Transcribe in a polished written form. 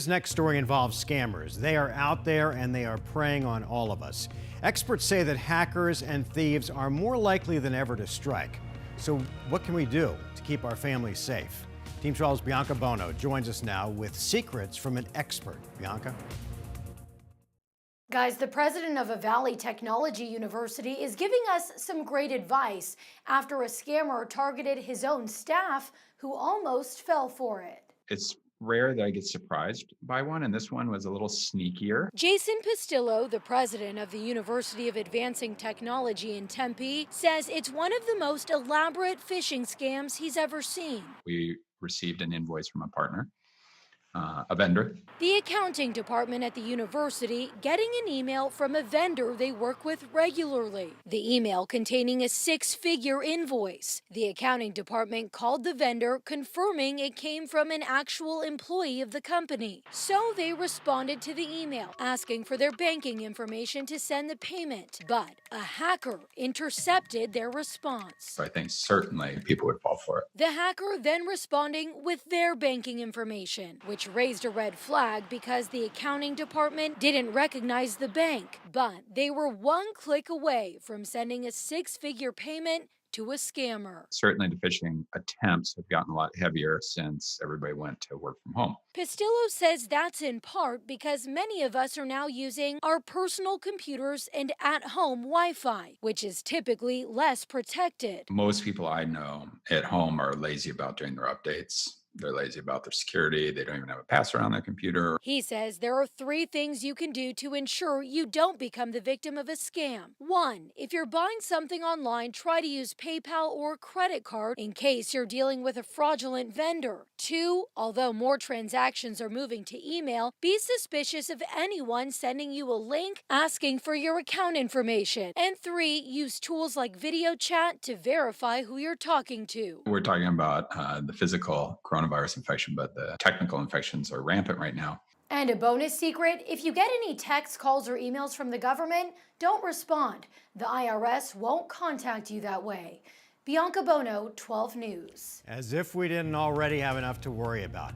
This next story involves scammers. They are out there and they are preying on all of us. Experts say that hackers and thieves are more likely than ever to strike. So what can we do to keep our families safe? Team 12's Bianca Bono joins us now with secrets from an expert. Bianca? Guys, the president of a Valley Technology University is giving us some great advice after a scammer targeted his own staff who almost fell for it. It's rare that I get surprised by one, and this one was a little sneakier. Jason Pistillo, the president of the University of Advancing Technology in Tempe, says it's one of the most elaborate phishing scams he's ever seen. We received an invoice from a partner, a vendor. The accounting department at the university getting an email from a vendor they work with regularly. The email containing a six-figure invoice. The accounting department called the vendor confirming it came from an actual employee of the company. So they responded to the email asking for their banking information to send the payment. But a hacker intercepted their response. So I think certainly people would fall for it. The hacker then responding with their banking information, which raised a red flag because the accounting department didn't recognize the bank, but they were one click away from sending a six-figure payment to a scammer. Certainly the phishing attempts have gotten a lot heavier since everybody went to work from home. Pistillo says that's in part because many of us are now using our personal computers and at-home Wi-Fi, which is typically less protected. Most people I know at home are lazy about doing their updates. They're lazy about their security. They don't even have a password on their computer. He says there are three things you can do to ensure you don't become the victim of a scam. 1, if you're buying something online, try to use PayPal or credit card in case you're dealing with a fraudulent vendor. 2, although more transactions are moving to email, be suspicious of anyone sending you a link asking for your account information. And 3, use tools like video chat to verify who you're talking to. We're talking about the physical coronavirus infection, but the technical infections are rampant right now. And a bonus secret, if you get any texts, calls, or emails from the government, don't respond. The IRS won't contact you that way. Bianca Bono, 12 News. As if we didn't already have enough to worry about.